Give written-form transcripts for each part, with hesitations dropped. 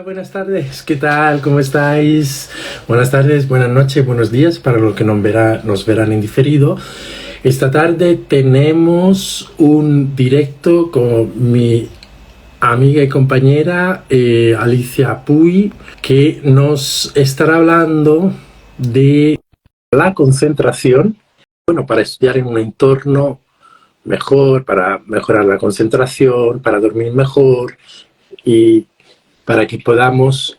Buenas tardes, ¿qué tal? ¿Cómo estáis? Buenas tardes, buenas noches, buenos días para los que nos verán en diferido. Esta tarde tenemos un directo con mi amiga y compañera Alicia Puy, que nos estará hablando de la concentración, bueno, para estudiar en un entorno mejor, para mejorar la concentración, para dormir mejor y para que podamos,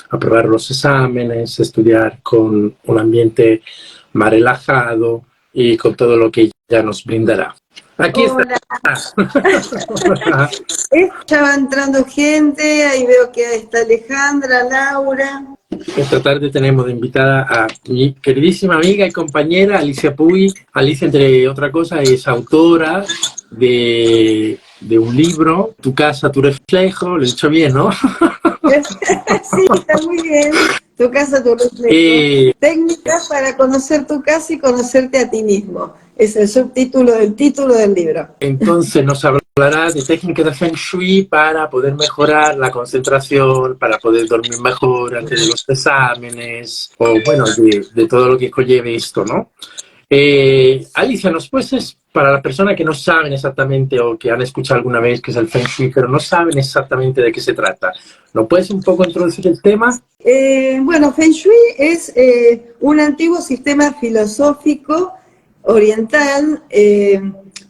aprobar los exámenes, estudiar con un ambiente más relajado y con todo lo que ella nos brindará. Aquí Hola. está. Ya va entrando gente, ahí veo que está Alejandra, Laura. Esta tarde tenemos de invitada a mi queridísima amiga y compañera Alicia Puy. Alicia, entre otra cosa, es autora de un libro, Tu casa, tu reflejo. Lo he dicho bien, ¿no? Sí, está muy bien. Tu casa, tu reflejo. Técnicas para conocer tu casa y conocerte a ti mismo. Es el subtítulo del título del libro. Entonces nos hablará de técnicas de Feng Shui para poder mejorar la concentración, para poder dormir mejor antes de los exámenes, o bueno, de todo lo que conlleve esto, ¿no? Alicia, ¿nos puedes, para las personas que no saben exactamente o que han escuchado alguna vez qué es el Feng Shui, pero no saben exactamente de qué se trata, ¿no puedes un poco introducir el tema? Bueno, Feng Shui es un antiguo sistema filosófico oriental,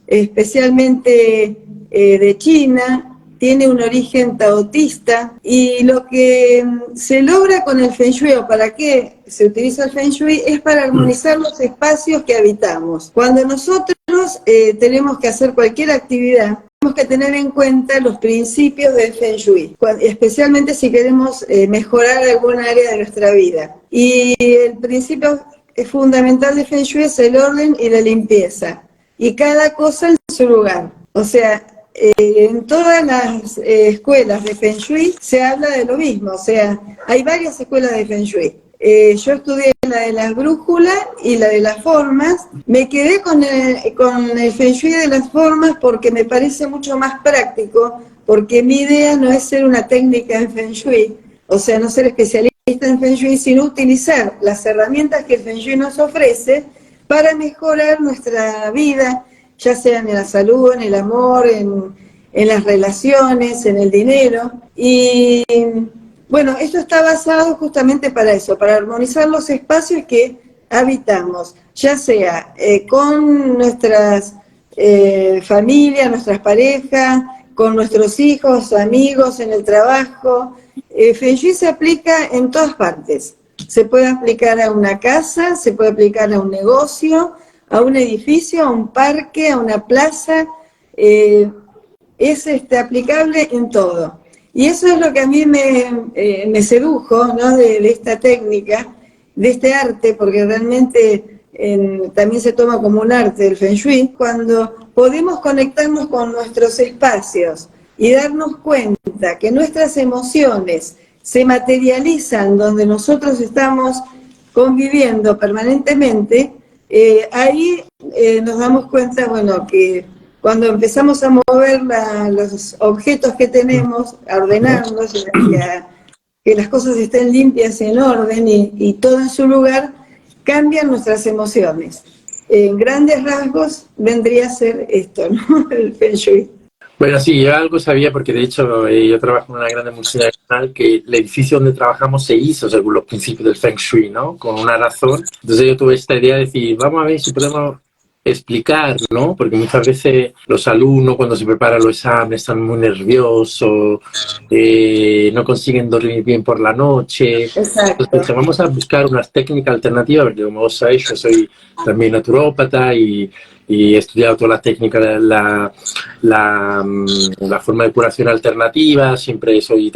especialmente de China. Tiene un origen taoísta, y lo que se logra con el Feng Shui, o para qué se utiliza el Feng Shui, es para armonizar los espacios que habitamos. Cuando nosotros tenemos que hacer cualquier actividad, tenemos que tener en cuenta los principios del Feng Shui, especialmente si queremos mejorar algún área de nuestra vida. Y el principio fundamental de Feng Shui es el orden y la limpieza, y cada cosa en su lugar. O sea, en todas las escuelas de Feng Shui se habla de lo mismo. O sea, hay varias escuelas de Feng Shui. Yo estudié la de las brújulas y la de las formas. Me quedé con el Feng Shui de las formas porque me parece mucho más práctico, porque mi idea no es ser una técnica en Feng Shui, o sea, no ser especialista en Feng Shui, sino utilizar las herramientas que el Feng Shui nos ofrece para mejorar nuestra vida, ya sea en la salud, en el amor, en las relaciones, en el dinero. Y bueno, esto está basado justamente para eso, para armonizar los espacios que habitamos, ya sea con nuestras familias, nuestras parejas, con nuestros hijos, amigos, en el trabajo. Feng Shui se aplica en todas partes. Se puede aplicar a una casa, se puede aplicar a un negocio, a un edificio, a un parque, a una plaza. Es aplicable en todo. Y eso es lo que a mí me sedujo, ¿no? de esta técnica, de este arte, porque realmente también se toma como un arte el Feng Shui, cuando podemos conectarnos con nuestros espacios y darnos cuenta que nuestras emociones se materializan donde nosotros estamos conviviendo permanentemente. Ahí nos damos cuenta, bueno, que cuando empezamos a mover los objetos que tenemos, a ordenarlos, que las cosas estén limpias, en orden y todo en su lugar, cambian nuestras emociones. En grandes rasgos vendría a ser esto, ¿no? El Feng Shui. Bueno, sí, yo algo sabía porque de hecho yo trabajo en una gran multinacional que el edificio donde trabajamos se hizo según los principios del Feng Shui, ¿no? Con una razón. Entonces yo tuve esta idea de decir, vamos a ver si podemos explicar, ¿no? Porque muchas veces los alumnos cuando se preparan los exámenes están muy nerviosos, no consiguen dormir bien por la noche. Exacto. Entonces vamos a buscar unas técnicas alternativas, porque como vos sabéis, yo soy también naturópata y he estudiado todas las técnicas, la forma de curación alternativa. Siempre soy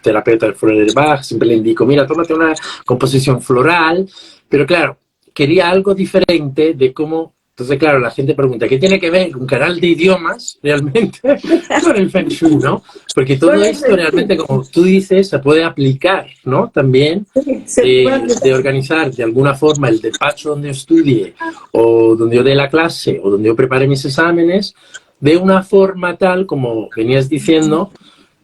terapeuta del flor de Bach, siempre le indico, mira, tómate una composición floral, pero claro, quería algo diferente de cómo. Entonces, claro, la gente pregunta, ¿qué tiene que ver un canal de idiomas realmente con el Feng Shui, no? Porque todo esto realmente, como tú dices, se puede aplicar, ¿no? También de organizar de alguna forma el despacho donde yo estudie o donde yo dé la clase o donde yo prepare mis exámenes de una forma tal, como venías diciendo,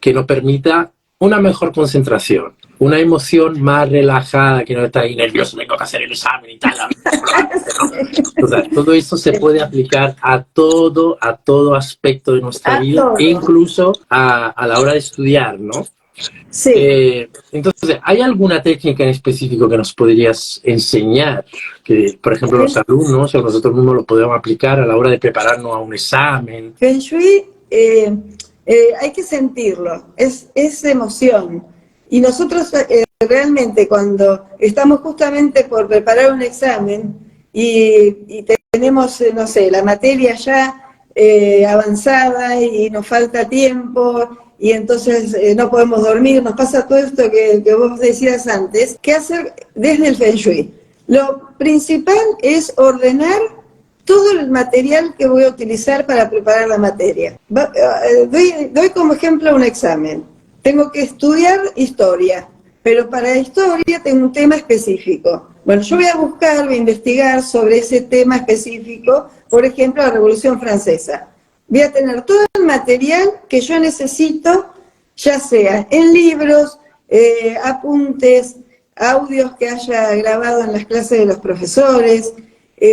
que nos permita una mejor concentración, una emoción más relajada, que no está ahí nervioso, tengo que hacer el examen y tal. ¿No? O sea, todo eso se puede aplicar a todo aspecto de nuestra A vida, todo. incluso a la hora de estudiar, ¿no? Sí. Entonces, ¿hay alguna técnica en específico que nos podrías enseñar? Que, por ejemplo, los alumnos o nosotros mismos lo podemos aplicar a la hora de prepararnos a un examen. Feng Shui hay que sentirlo, es emoción. Y nosotros realmente cuando estamos justamente por preparar un examen y tenemos, no sé, la materia ya avanzada y nos falta tiempo y entonces no podemos dormir, nos pasa todo esto que vos decías antes, ¿qué hacer desde el Feng Shui? Lo principal es ordenar todo el material que voy a utilizar para preparar la materia. Doy como ejemplo un examen. Tengo que estudiar historia, pero para historia tengo un tema específico. Bueno, yo voy a investigar sobre ese tema específico, por ejemplo, la Revolución Francesa. Voy a tener todo el material que yo necesito, ya sea en libros, apuntes, audios que haya grabado en las clases de los profesores,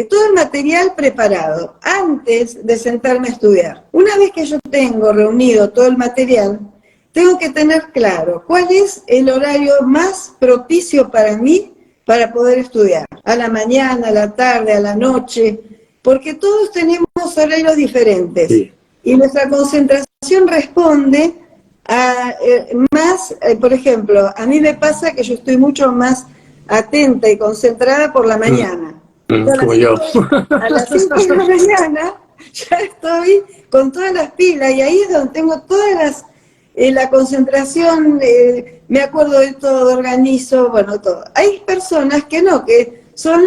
todo el material preparado antes de sentarme a estudiar. Una vez que yo tengo reunido todo el material, tengo que tener claro cuál es el horario más propicio para mí para poder estudiar. A la mañana, a la tarde, a la noche, porque todos tenemos horarios diferentes. Sí. Y nuestra concentración responde a por ejemplo, a mí me pasa que yo estoy mucho más atenta y concentrada por la mañana. Como yo. A las 5 de la mañana ya estoy con todas las pilas y ahí es donde tengo todas la concentración, me acuerdo de todo, organizo, bueno, todo. Hay personas que no, que son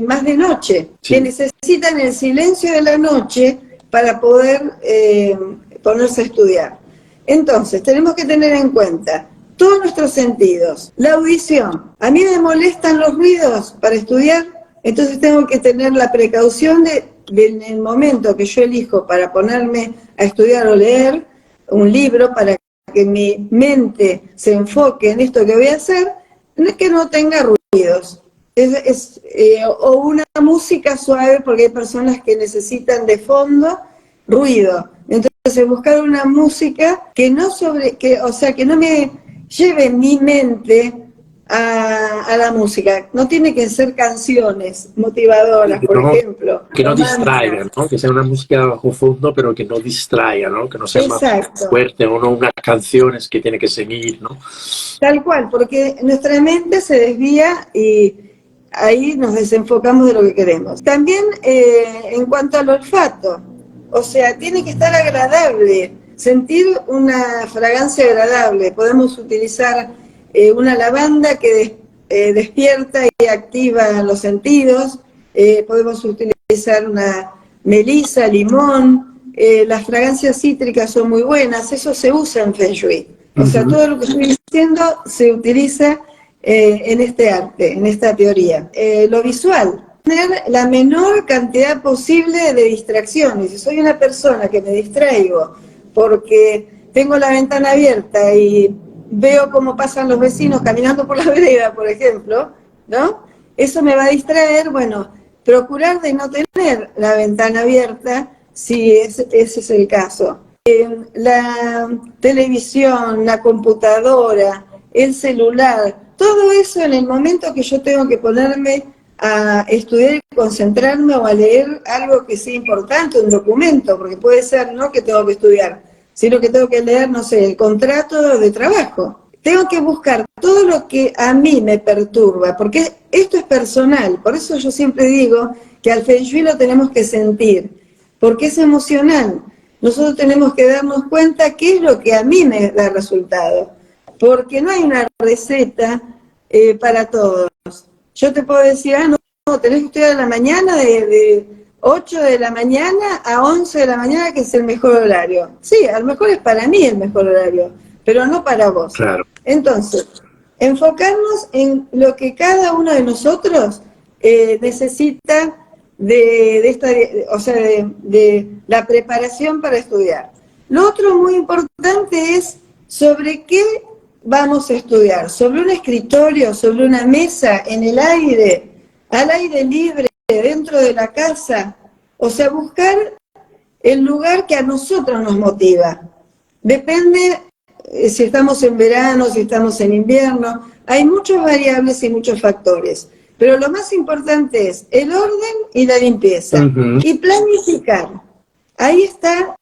más de noche, sí, que necesitan el silencio de la noche para poder ponerse a estudiar. Entonces, tenemos que tener en cuenta todos nuestros sentidos. La audición. A mí me molestan los ruidos para estudiar, entonces tengo que tener la precaución en el momento que yo elijo para ponerme a estudiar o leer un libro, para que mi mente se enfoque en esto que voy a hacer, que no tenga ruidos. O una música suave, porque hay personas que necesitan de fondo ruido. Entonces buscar una música que no que no me lleve mi mente a la música. No tiene que ser canciones motivadoras, por ejemplo. Que no distraigan, ¿no? Que sea una música bajo fondo, pero que no distraiga, ¿no? Que no sea más fuerte, o no unas canciones que tiene que seguir, ¿no? Tal cual, porque nuestra mente se desvía y ahí nos desenfocamos de lo que queremos. También en cuanto al olfato, o sea, tiene que estar agradable, sentir una fragancia agradable. Podemos utilizar una lavanda que despierta y activa los sentidos, podemos utilizar una melisa, limón, las fragancias cítricas son muy buenas, eso se usa en Feng Shui. O sea, todo lo que estoy diciendo se utiliza en este arte, en esta teoría. Lo visual, tener la menor cantidad posible de distracciones. Si soy una persona que me distraigo porque tengo la ventana abierta y veo cómo pasan los vecinos caminando por la vereda, por ejemplo, ¿no? Eso me va a distraer. Bueno, procurar de no tener la ventana abierta si ese es el caso. La televisión, la computadora, el celular, todo eso en el momento que yo tengo que ponerme a estudiar y concentrarme o a leer algo que sea importante, un documento, porque puede ser no que tengo que estudiar, sino que tengo que leer, no sé, el contrato de trabajo. Tengo que buscar todo lo que a mí me perturba, porque esto es personal. Por eso yo siempre digo que al Feng Shui lo tenemos que sentir, porque es emocional. Nosotros tenemos que darnos cuenta qué es lo que a mí me da resultado, porque no hay una receta para todos. Yo te puedo decir, no, tenés que estudiar a la mañana de 8 de la mañana a 11 de la mañana, que es el mejor horario. Sí, a lo mejor es para mí el mejor horario, pero no para vos. Claro. Entonces, enfocarnos en lo que cada uno de nosotros necesita de la preparación para estudiar. Lo otro muy importante es sobre qué vamos a estudiar? ¿Sobre un escritorio, sobre una mesa, en el aire, al aire libre, dentro de la casa? O sea, buscar el lugar que a nosotros nos motiva. Depende si estamos en verano, si estamos en invierno. Hay muchas variables y muchos factores. Pero lo más importante es el orden y la limpieza. Y planificar. Ahí está,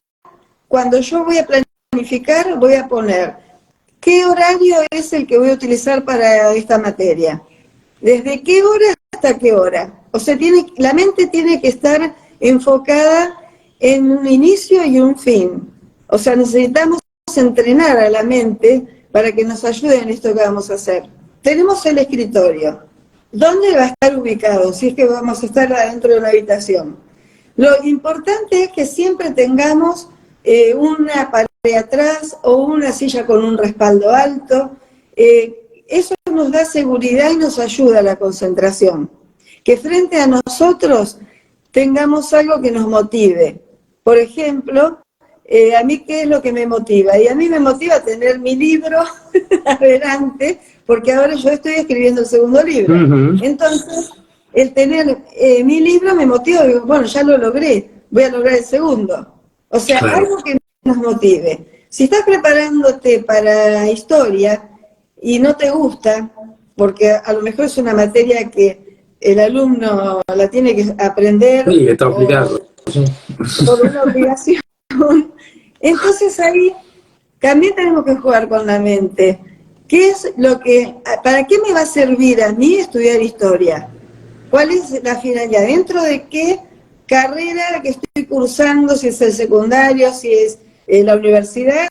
cuando yo voy a planificar, voy a poner qué horario es el que voy a utilizar para esta materia. ¿Desde qué hora hasta qué hora? O sea, la mente tiene que estar enfocada en un inicio y un fin. O sea, necesitamos entrenar a la mente para que nos ayude en esto que vamos a hacer. Tenemos el escritorio. ¿Dónde va a estar ubicado? Si es que vamos a estar adentro de una habitación. Lo importante es que siempre tengamos una pared atrás o una silla con un respaldo alto. Eso nos da seguridad y nos ayuda a la concentración. Que frente a nosotros tengamos algo que nos motive. Por ejemplo, a mí, ¿qué es lo que me motiva? Y a mí me motiva tener mi libro adelante, porque ahora yo estoy escribiendo el segundo libro. Entonces, el tener mi libro me motiva, digo, bueno, ya lo logré, voy a lograr el segundo. O sea, algo que nos motive. Si estás preparándote para historia y no te gusta, porque a lo mejor es una materia que el alumno la tiene que aprender. Sí, está obligado. Por una obligación. Entonces ahí también tenemos que jugar con la mente. ¿Para qué me va a servir a mí estudiar historia? ¿Cuál es la finalidad? ¿Dentro de qué carrera que estoy cursando? Si es el secundario, si es la universidad,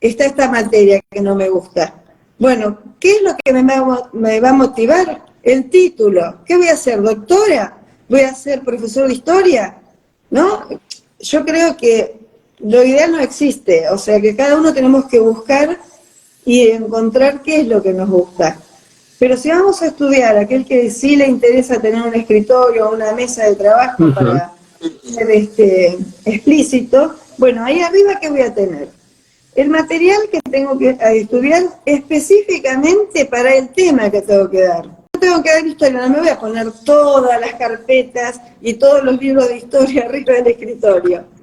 está esta materia que no me gusta. Bueno, ¿qué es lo que me va a motivar? El título. ¿Qué voy a hacer? ¿Doctora? ¿Voy a ser profesor de historia? ¿No? Yo creo que lo ideal no existe, o sea que cada uno tenemos que buscar y encontrar qué es lo que nos gusta. Pero si vamos a estudiar aquel que sí le interesa tener un escritorio o una mesa de trabajo para ser explícito, bueno, ahí arriba ¿qué voy a tener? El material que tengo que estudiar específicamente para el tema que tengo que dar. No tengo que dar historia, no me voy a poner todas las carpetas y todos los libros de historia arriba del escritorio.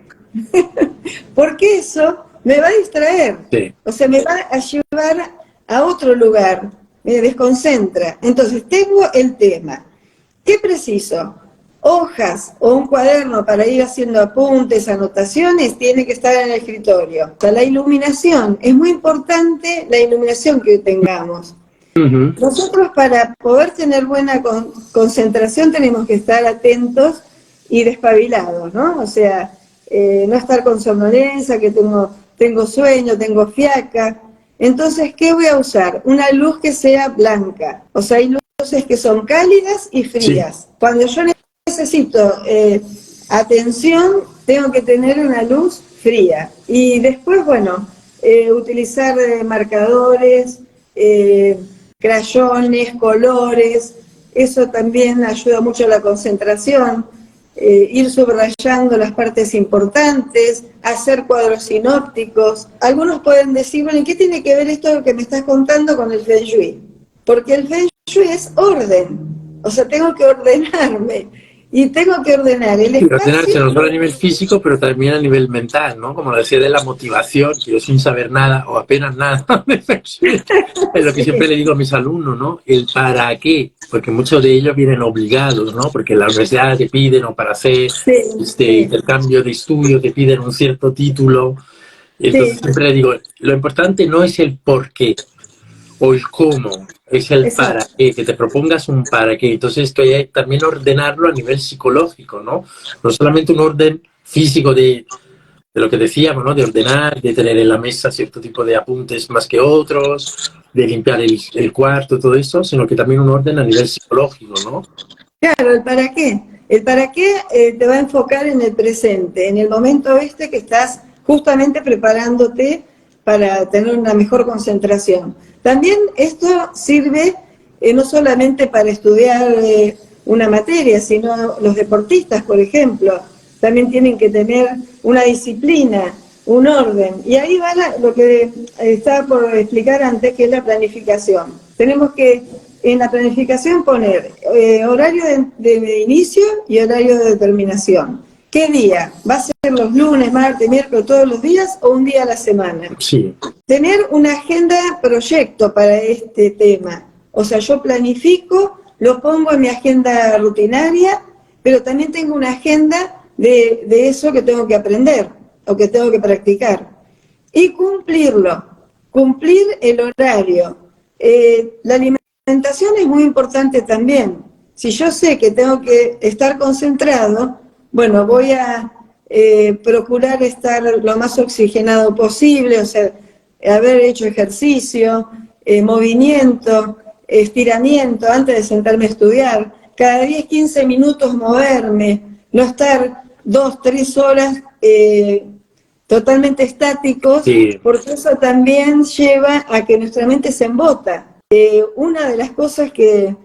Porque eso me va a distraer. Sí. O sea, me va a llevar a otro lugar, me desconcentra. Entonces, tengo el tema. ¿Qué preciso? Hojas o un cuaderno para ir haciendo apuntes, anotaciones, tiene que estar en el escritorio. O sea, la iluminación, es muy importante la iluminación que tengamos. Nosotros para poder tener buena concentración tenemos que estar atentos y despabilados, ¿no? O sea, no estar con somnolencia, que tengo sueño, tengo fiaca. Entonces, ¿qué voy a usar? Una luz que sea blanca. O sea, hay luces que son cálidas y frías. Sí. Cuando yo necesito atención, tengo que tener una luz fría. Y después, bueno, utilizar marcadores, crayones, colores. Eso también ayuda mucho a la concentración. Ir subrayando las partes importantes, hacer cuadros sinópticos. Algunos pueden decir, bueno, ¿y qué tiene que ver esto que me estás contando con el Feng Shui? Porque el Feng Shui es orden, o sea, tengo que ordenarme, y tengo que ordenar el espacio. Ordenarse no solo a nivel físico, pero también a nivel mental, ¿no? Como decía de la motivación, que yo sin saber nada, o apenas nada de Feng Shui, es lo que siempre le digo a mis alumnos, ¿no? El para qué, porque muchos de ellos vienen obligados, ¿no? Porque la universidad te piden, o para hacer intercambio de estudio, te piden un cierto título. Entonces siempre le digo, lo importante no es el por qué, o el cómo, es el para qué, que te propongas un para qué. Entonces esto hay que también ordenarlo a nivel psicológico, ¿no? No solamente un orden físico de lo que decíamos, ¿no? De ordenar, de tener en la mesa cierto tipo de apuntes más que otros, de limpiar el cuarto, todo eso, sino que también un orden a nivel psicológico, ¿no? Claro, el para qué. El para qué te va a enfocar en el presente, en el momento que estás justamente preparándote para tener una mejor concentración. También esto sirve no solamente para estudiar una materia, sino los deportistas, por ejemplo, también tienen que tener una disciplina un orden. Y ahí va lo que estaba por explicar antes, que es la planificación. Tenemos que en la planificación poner horario de inicio y horario de terminación. ¿Qué día? ¿Va a ser los lunes, martes, miércoles, todos los días o un día a la semana? Sí. Tener una agenda proyecto para este tema. O sea, yo planifico, lo pongo en mi agenda rutinaria, pero también tengo una agenda de eso que tengo que aprender o que tengo que practicar. Y cumplirlo, cumplir el horario. La alimentación es muy importante también. Si yo sé que tengo que estar concentrado, bueno, voy a procurar estar lo más oxigenado posible, o sea, haber hecho ejercicio, movimiento, estiramiento antes de sentarme a estudiar, cada 10, 15 minutos moverme, no estar 2, 3 horas totalmente estáticos, sí, porque eso también lleva a que nuestra mente se embota. Una de las cosas que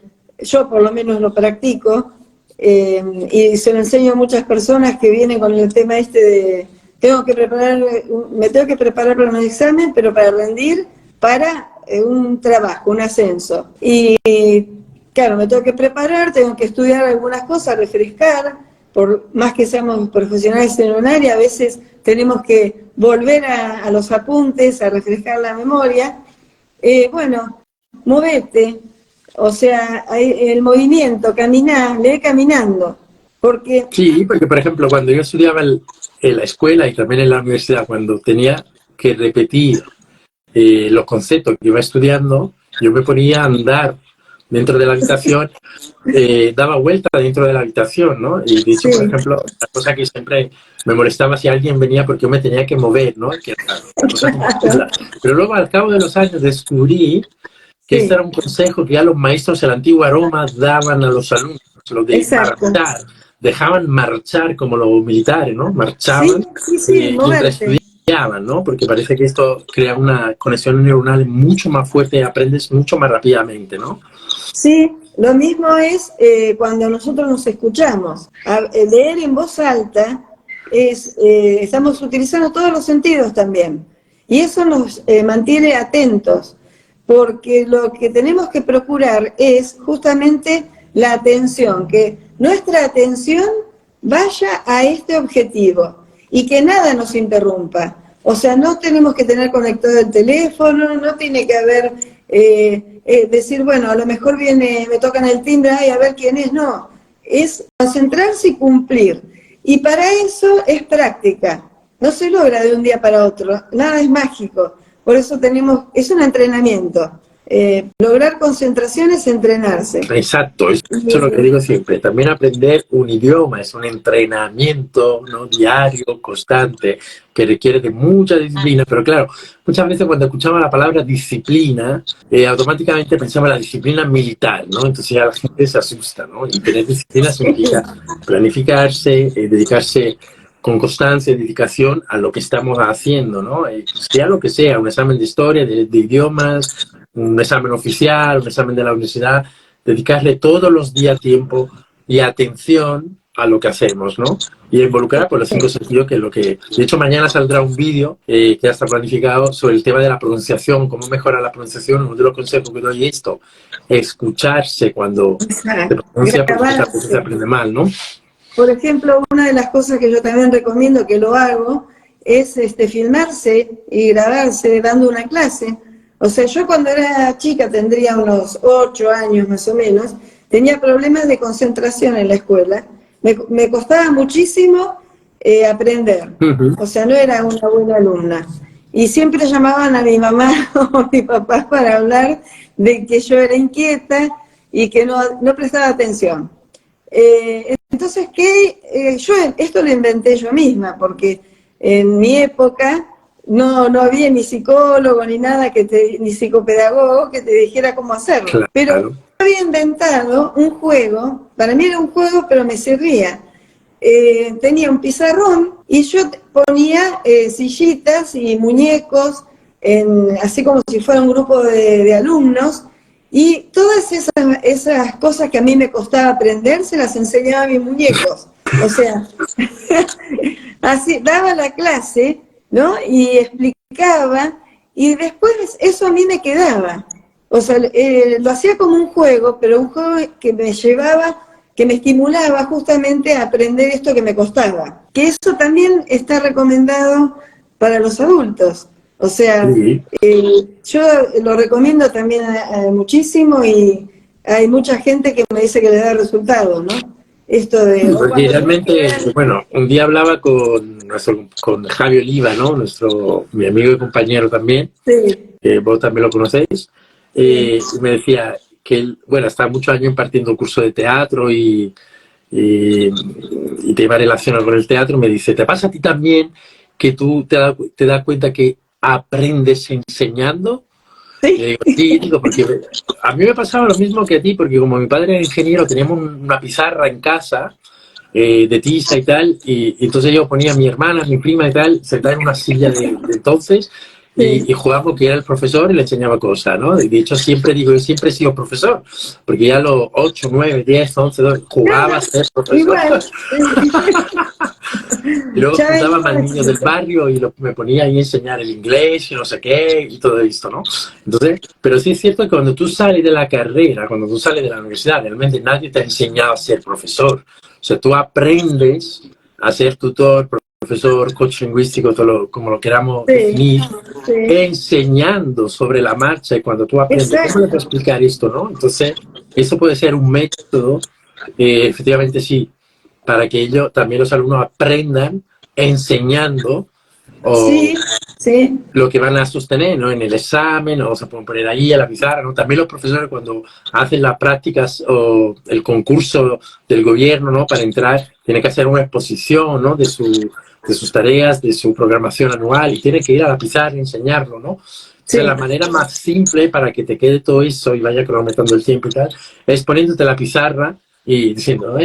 yo por lo menos lo practico, y se lo enseño a muchas personas que vienen con el tema de me tengo que preparar para un examen, pero para rendir para un trabajo, un ascenso. Y claro, me tengo que preparar, tengo que estudiar algunas cosas, refrescar, por más que seamos profesionales en un área, a veces tenemos que volver a los apuntes, a refrescar la memoria. Bueno, movete, o sea, el movimiento, caminar, lee caminando, porque... Sí, porque por ejemplo, cuando yo estudiaba en la escuela y también en la universidad, cuando tenía que repetir los conceptos que iba estudiando, yo me ponía a andar dentro de la habitación, daba vuelta dentro de la habitación, ¿no? Y de hecho, sí, por ejemplo, la cosa que siempre me molestaba si alguien venía porque yo me tenía que mover, ¿no? Que era una cosa como pero luego al cabo de los años descubrí que este era un consejo que ya los maestros de la antigua Roma daban a los alumnos, lo de marchar, dejaban marchar como los militares, ¿no? Marchaban mientras estudiaban, ¿no? Porque parece que esto crea una conexión neuronal mucho más fuerte y aprendes mucho más rápidamente, ¿no? Sí, lo mismo es cuando nosotros nos escuchamos. Leer en voz alta estamos utilizando todos los sentidos también. Y eso nos mantiene atentos, porque lo que tenemos que procurar es justamente la atención, que nuestra atención vaya a este objetivo y que nada nos interrumpa. O sea, no tenemos que tener conectado el teléfono, no tiene que haber, decir, bueno, a lo mejor me tocan el timbre, ay, a ver quién es, no. Es concentrarse y cumplir. Y para eso es práctica. No se logra de un día para otro, nada es mágico. Por eso es un entrenamiento. Lograr concentración es entrenarse. Exacto, eso es lo que digo siempre. También aprender un idioma es un entrenamiento, ¿no? Diario, constante, que requiere de mucha disciplina. Pero claro, muchas veces cuando escuchaba la palabra disciplina, automáticamente pensaba en la disciplina militar, ¿no? Entonces ya la gente se asusta, ¿no? Y tener disciplina significa planificarse, dedicarse con constancia y dedicación a lo que estamos haciendo, ¿no? Sea lo que sea, un examen de historia, de idiomas, un examen oficial, un examen de la universidad, dedicarle todos los días tiempo y atención a lo que hacemos, ¿no? Y involucrar por los 5 sentidos, que es lo que... De hecho, mañana saldrá un vídeo que ya está planificado sobre el tema de la pronunciación, cómo mejorar la pronunciación. Uno de los consejos que doy es esto, escucharse cuando se pronuncia, porque muchas veces se aprende mal, ¿no? Por ejemplo, una de las cosas que yo también recomiendo, que lo hago, es filmarse y grabarse dando una clase. O sea, yo cuando era chica, tendría unos 8 años más o menos, tenía problemas de concentración en la escuela. Me costaba muchísimo aprender. O sea, no era una buena alumna. Y siempre llamaban a mi mamá o a mi papá para hablar de que yo era inquieta y que no prestaba atención. Entonces, yo esto lo inventé yo misma, porque en mi época no había ni psicólogo ni nada, ni psicopedagogo que te dijera cómo hacerlo. Claro. Pero yo había inventado un juego, para mí era un juego, pero me servía. Tenía un pizarrón y yo ponía sillitas y muñecos, así como si fuera un grupo de alumnos, y todas esas cosas que a mí me costaba aprender, se las enseñaba a mis muñecos. O sea, así daba la clase ¿no? Y explicaba, y después eso a mí me quedaba. O sea, lo hacía como un juego, pero un juego que me llevaba, que me estimulaba justamente a aprender esto que me costaba. Que eso también está recomendado para los adultos. O sea, Sí. yo lo recomiendo también muchísimo y hay mucha gente que me dice que le da resultados, ¿no? Esto de, o Porque cuando tenés que realmente, ver, bueno, un día hablaba con Javi Oliva, ¿no? Mi amigo y compañero también, sí, vos también lo conocéis, sí, y me decía que él, bueno, está muchos años impartiendo un curso de teatro y te iba relacionado con el teatro, me dice, ¿te pasa a ti también que tú te das cuenta que aprendes enseñando? Y le sí, digo, sí, digo, porque a mí me pasaba lo mismo que a ti, porque como mi padre era ingeniero, teníamos una pizarra en casa de tiza y tal, y entonces yo ponía a mi hermana, a mi prima y tal, sentada en una silla de entonces, y sí. jugaba porque era el profesor y le enseñaba cosas, ¿no? De hecho, siempre digo, yo siempre he sido profesor, porque ya a los 8, 9, 10, 11, 12, jugaba a Claro, ser profesor. igual. Y luego Ya juntaba venía más niños del haciendo. barrio y me ponía ahí a enseñar el inglés y no sé qué y todo esto, ¿no? Entonces, pero sí es cierto que cuando tú sales de la carrera, cuando tú sales de la universidad, realmente nadie te ha enseñado a ser profesor. O sea, tú aprendes a ser tutor, profesor, coach lingüístico, como lo queramos Sí, definir, sí, enseñando sobre la marcha y cuando tú aprendes, ¿cómo le puedo exacto. explicar esto, no? Entonces, eso puede ser un método, efectivamente sí, para que ellos, también los alumnos aprendan enseñando o Sí, sí, lo que van a sostener, ¿no? En el examen, o se pueden poner ahí a la pizarra, ¿no? También los profesores cuando hacen las prácticas o el concurso del gobierno, ¿no? Para entrar, tienen que hacer una exposición, ¿no? De sus tareas, de su programación anual, y tienen que ir a la pizarra y enseñarlo, ¿no? Entonces, la sí, manera más simple para que te quede todo eso y vaya cronometrando el tiempo y tal, es poniéndote la pizarra y diciendo,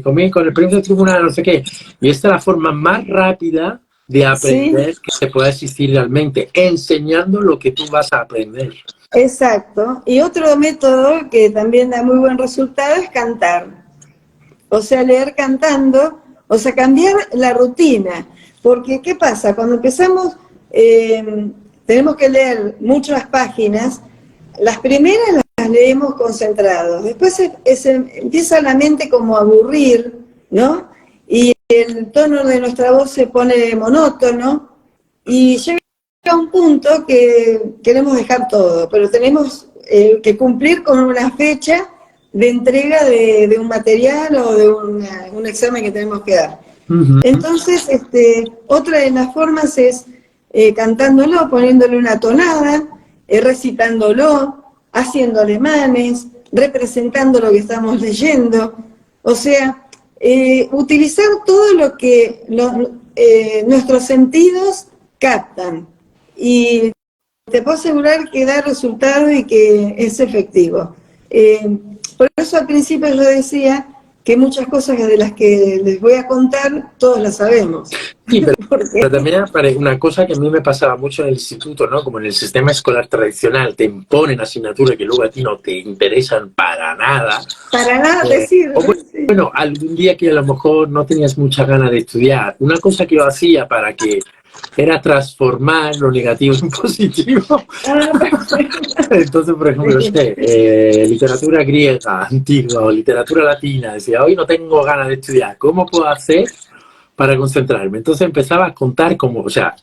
comí con el premio del tribunal, no sé qué. Y esta es la forma más rápida de sí, aprender que se pueda existir realmente, enseñando lo que tú vas a aprender. exacto. Y otro método que también da muy buen resultado es cantar. O sea, leer cantando, o sea, cambiar la rutina. Porque, ¿qué pasa? Cuando empezamos, tenemos que leer muchas páginas, las primeras las leemos concentrados, después empieza la mente como a aburrir, ¿no? Y el tono de nuestra voz se pone monótono y llega un punto que queremos dejar todo, pero tenemos que cumplir con una fecha de entrega de un material o de un examen que tenemos que dar. Uh -huh. Entonces, otra de las formas es cantándolo, poniéndole una tonada, recitándolo, haciendo alemanes, representando lo que estamos leyendo. O sea, utilizar todo lo que nuestros sentidos captan. Y te puedo asegurar que da resultado y que es efectivo. Por eso al principio yo decía que muchas cosas de las que les voy a contar, todos las sabemos. Sí, pero Porque también una cosa que a mí me pasaba mucho en el instituto, ¿no? Como en el sistema escolar tradicional, te imponen asignaturas que luego a ti no te interesan para nada. para nada te O sirve. Sí. bueno, algún día que a lo mejor no tenías mucha ganas de estudiar, una cosa que yo hacía para que era transformar lo negativo en positivo. Ah, perfecto. Entonces, por ejemplo, no sé, literatura griega antigua o literatura latina, decía, hoy no tengo ganas de estudiar, ¿cómo puedo hacer para concentrarme? Entonces empezaba a contar como, o sea,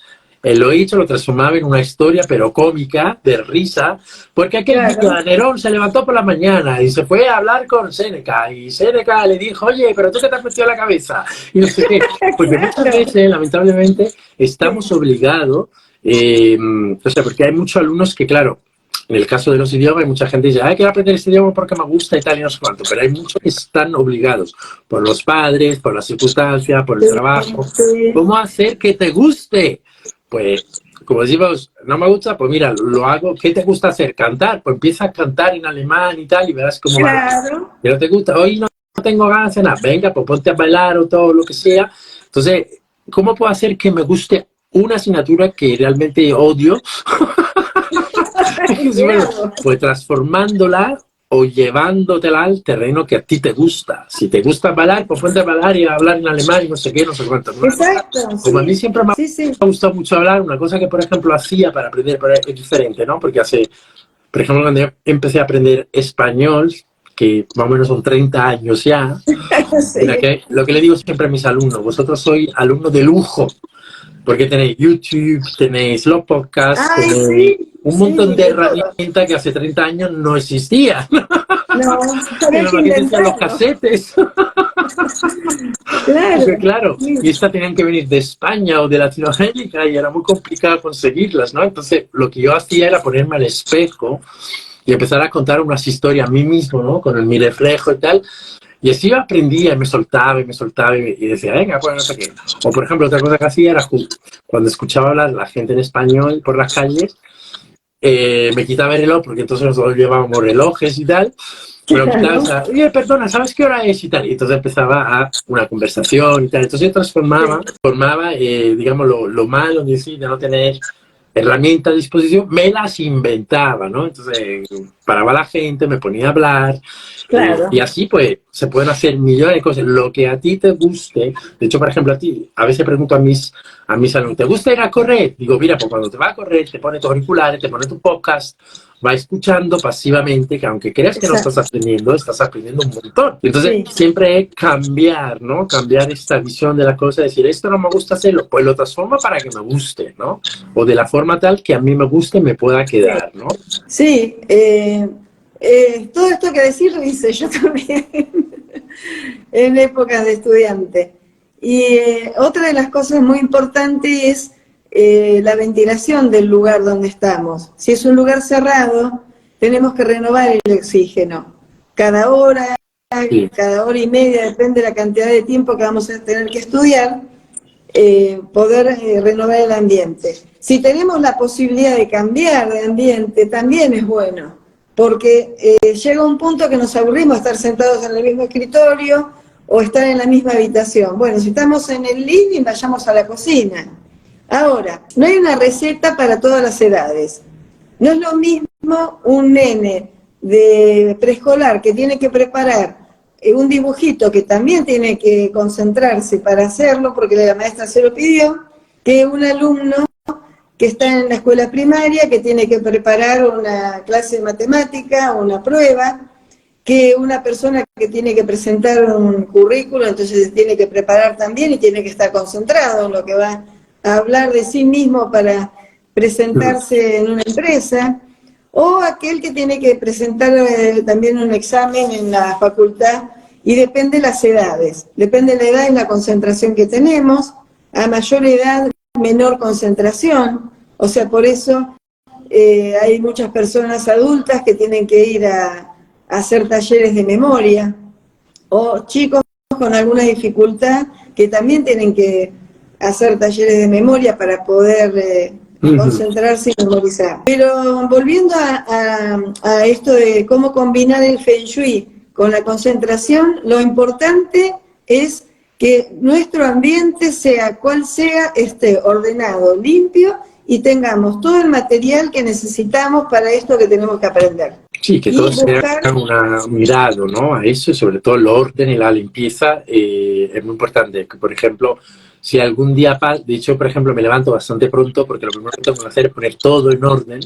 lo hecho lo transformaba en una historia, pero cómica, de risa, porque aquel día Claro, Nerón se levantó por la mañana y se fue a hablar con Séneca, y Séneca le dijo, oye, pero tú qué te has metido en la cabeza, y no sé qué, porque muchas claro. veces, lamentablemente, estamos Sí, obligados, o sea, porque hay muchos alumnos que, claro, en el caso de los idiomas, hay mucha gente que dice, quiero aprender este idioma porque me gusta y tal y no sé cuánto, pero hay muchos que están obligados por los padres, por las circunstancias, por el sí, trabajo. sí. ¿Cómo hacer que te guste? Pues, como decimos, no me gusta, pues mira, lo hago. ¿Qué te gusta hacer? Cantar. Pues empieza a cantar en alemán y tal y verás cómo va. Claro, ¿Que no te gusta? Hoy no tengo ganas de nada. Venga, pues ponte a bailar o todo lo que sea. Entonces, ¿cómo puedo hacer que me guste una asignatura que realmente odio? Bueno, claro. pues transformándola o llevándotela al terreno que a ti te gusta. Si te gusta bailar, pues ponte a bailar y a hablar en alemán y no sé qué, no sé cuánto. Exacto, Como a mí sí, siempre me sí. ha gustado mucho hablar, una cosa que, por ejemplo, hacía para aprender, pero es diferente, ¿no? Porque por ejemplo, cuando yo empecé a aprender español, que más o menos son 30 años ya, mira, Sí. que lo que le digo siempre a mis alumnos, vosotros sois alumnos de lujo, porque tenéis YouTube, tenéis los podcasts, Ay, tenéis sí, un montón sí, de de todo. herramientas que hace 30 años no existían. No, había Era que lo que decían los inventarlo. casetes. Porque Claro, claro, sí, y estas tenían que venir de España o de Latinoamérica y era muy complicado conseguirlas, ¿no? Entonces, lo que yo hacía era ponerme al espejo y empezar a contar unas historias a mí mismo, ¿no? Con mi reflejo y tal. Y así yo aprendía y me soltaba y me soltaba y decía, venga, pues no sé qué. O por ejemplo, otra cosa que hacía era cuando escuchaba hablar la gente en español por las calles, me quitaba el reloj, porque entonces nosotros llevábamos relojes y tal, me lo quitaba, o claro. sea, oye, perdona, ¿sabes qué hora es? Y tal. Y entonces empezaba a una conversación y tal. Entonces yo formaba digamos, lo malo de no tener herramientas a disposición, me las inventaba, ¿no? Entonces, paraba a la gente, me ponía a hablar, y Claro. así pues se pueden hacer millones de cosas. Lo que a ti te guste, de hecho, por ejemplo, a ti, a veces pregunto a mis alumnos, ¿te gusta ir a correr? Digo, mira, pues cuando te vas a correr, te pones tus auriculares, te pones tu podcast, va escuchando pasivamente, que aunque creas que no Exacto. estás aprendiendo un montón. Entonces, Sí, siempre es cambiar, ¿no? Cambiar esta visión de la cosa, decir, esto no me gusta hacerlo, pues lo transformo para que me guste, ¿no? O de la forma tal que a mí me guste y me pueda sí. quedar, ¿no? Sí, todo esto que decir lo hice yo también en épocas de estudiante. Y otra de las cosas muy importantes es la ventilación del lugar donde estamos. Si es un lugar cerrado, tenemos que renovar el oxígeno. Cada hora, Sí. cada hora y media, depende de la cantidad de tiempo que vamos a tener que estudiar, poder renovar el ambiente. Si tenemos la posibilidad de cambiar de ambiente, también es bueno, porque llega un punto que nos aburrimos de estar sentados en el mismo escritorio o estar en la misma habitación. Bueno, si estamos en el living, vayamos a la cocina. Ahora, no hay una receta para todas las edades. No es lo mismo un nene de preescolar que tiene que preparar un dibujito que también tiene que concentrarse para hacerlo porque la maestra se lo pidió, que un alumno que está en la escuela primaria que tiene que preparar una clase de matemática, una prueba, que una persona que tiene que presentar un currículo, entonces tiene que preparar también y tiene que estar concentrado en lo que va a hablar de sí mismo para presentarse en una empresa, o aquel que tiene que presentar también un examen en la facultad, y depende de las edades, depende de la edad y la concentración que tenemos. A mayor edad, menor concentración, o sea, por eso hay muchas personas adultas que tienen que ir a hacer talleres de memoria, o chicos con alguna dificultad que también tienen que hacer talleres de memoria para poder concentrarse y memorizar. Pero volviendo a esto de cómo combinar el Feng Shui con la concentración, lo importante es que nuestro ambiente, sea cual sea, esté ordenado, limpio, y tengamos todo el material que necesitamos para esto que tenemos que aprender. Sí, que Y todos se buscar, hagan un mirado, ¿no? A eso, y sobre todo el orden y la limpieza es muy importante. Que, por ejemplo, si algún día, de hecho, por ejemplo, me levanto bastante pronto porque lo primero que tengo que hacer es poner todo en orden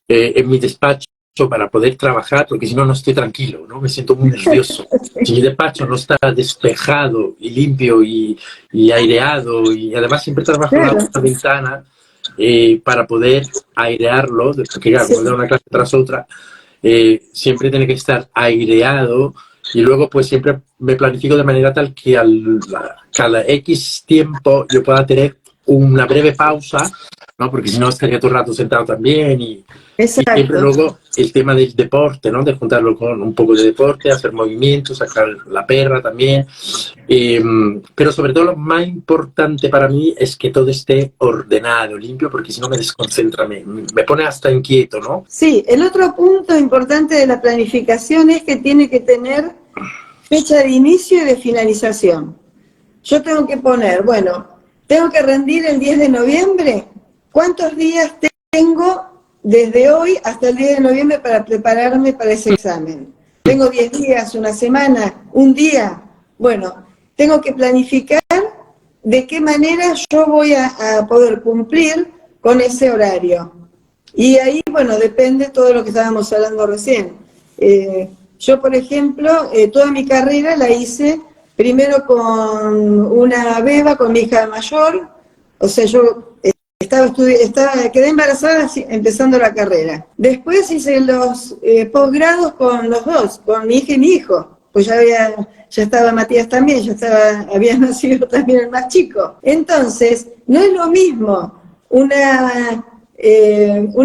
en mi despacho para poder trabajar, porque si no, no estoy tranquilo, ¿no? Me siento muy nervioso. Si mi despacho no está despejado y limpio y aireado, y además siempre trabajo en claro, la ventana para poder airearlo, porque claro, sí, como tengo una clase tras otra, siempre tiene que estar aireado, y luego pues siempre me planifico de manera tal que cada X tiempo yo pueda tener una breve pausa, ¿no? Porque si no estaría todo el rato sentado también, y siempre exacto. luego el tema del deporte, ¿no? De juntarlo con un poco de deporte, hacer movimientos, sacar la perra también. Pero sobre todo lo más importante para mí es que todo esté ordenado, limpio, porque si no me desconcentra, me pone hasta inquieto, ¿no? Sí, el otro punto importante de la planificación es que tiene que tener fecha de inicio y de finalización. Yo tengo que poner, bueno, tengo que rendir el 10 de noviembre. ¿Cuántos días tengo desde hoy hasta el 10 de noviembre para prepararme para ese examen? tengo 10 días, una semana, un día. Bueno, tengo que planificar de qué manera yo voy a poder cumplir con ese horario. Y ahí, bueno, depende todo lo que estábamos hablando recién. Yo, por ejemplo, toda mi carrera la hice primero con una beba, con mi hija mayor, o sea, yo quedé embarazada empezando la carrera. Después hice los posgrados con los dos, con mi hija y mi hijo, pues ya estaba Matías también, había nacido también el más chico. Entonces, no es lo mismo un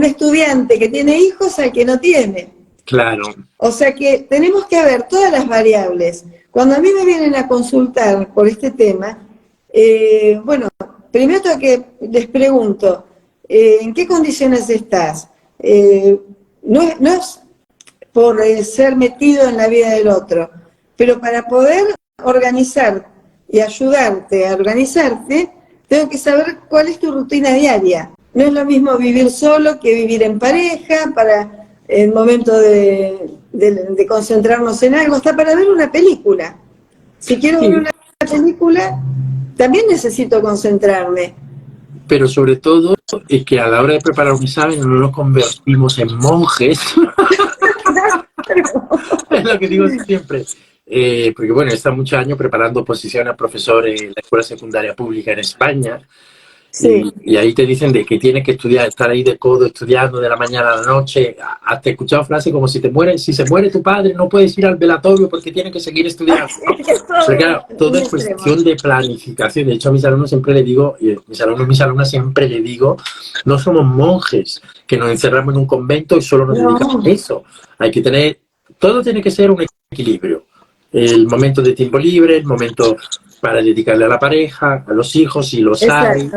estudiante que tiene hijos al que no tiene. Claro. O sea que tenemos que ver todas las variables. Cuando a mí me vienen a consultar por este tema, bueno, primero que les pregunto, ¿en qué condiciones estás? No es por ser metido en la vida del otro, pero para poder organizar y ayudarte a organizarte, tengo que saber cuál es tu rutina diaria. No es lo mismo vivir solo que vivir en pareja, para el momento de concentrarnos en algo, hasta para ver una película. Si quiero ver una película, también necesito concentrarme. Pero sobre todo es que a la hora de preparar un examen no nos convertimos en monjes. Es lo que digo siempre. Porque bueno, he estado muchos años preparando oposición a profesor en la escuela secundaria pública en España. Sí. Y ahí te dicen de que tienes que estudiar, estar ahí de codo estudiando de la mañana a la noche. Hasta he escuchado frases como si se muere tu padre, no puedes ir al velatorio porque tienes que seguir estudiando. Pero claro, todo es cuestión de planificación. De hecho, a mis alumnos siempre les digo, y mis alumnas siempre les digo, no somos monjes que nos encerramos en un convento y solo nos dedicamos a eso. Hay que tener, todo tiene que ser un equilibrio. El momento de tiempo libre, el momento para dedicarle a la pareja, a los hijos, si los hay,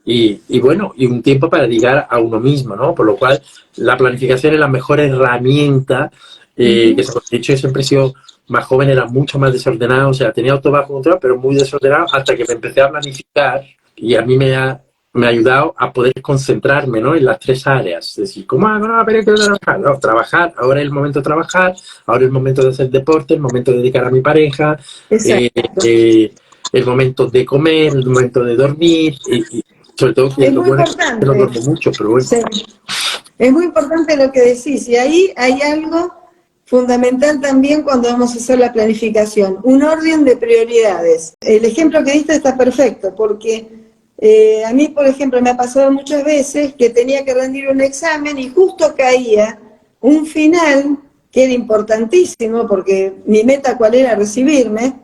y bueno, y un tiempo para dedicar a uno mismo, ¿no? Por lo cual, la planificación es la mejor herramienta que se ha hecho. Yo siempre he sido más joven, era mucho más desordenado, o sea, tenía todo bajo control, pero muy desordenado, hasta que me empecé a planificar, y a mí me ha ayudado a poder concentrarme, ¿no?, en las tres áreas. Es decir, ¿cómo hago? No, pero hay que trabajar. No, trabajar, ahora es el momento de trabajar, ahora es el momento de hacer deporte, el momento de dedicar a mi pareja, el momento de comer, el momento de dormir, y sobre todo que lo bueno es que no duermo mucho, pero bueno. Sí. Es muy importante lo que decís, y ahí hay algo fundamental también cuando vamos a hacer la planificación, un orden de prioridades. El ejemplo que diste está perfecto, porque a mí, por ejemplo, me ha pasado muchas veces que tenía que rendir un examen y justo caía un final que era importantísimo, porque mi meta cuál era, recibirme,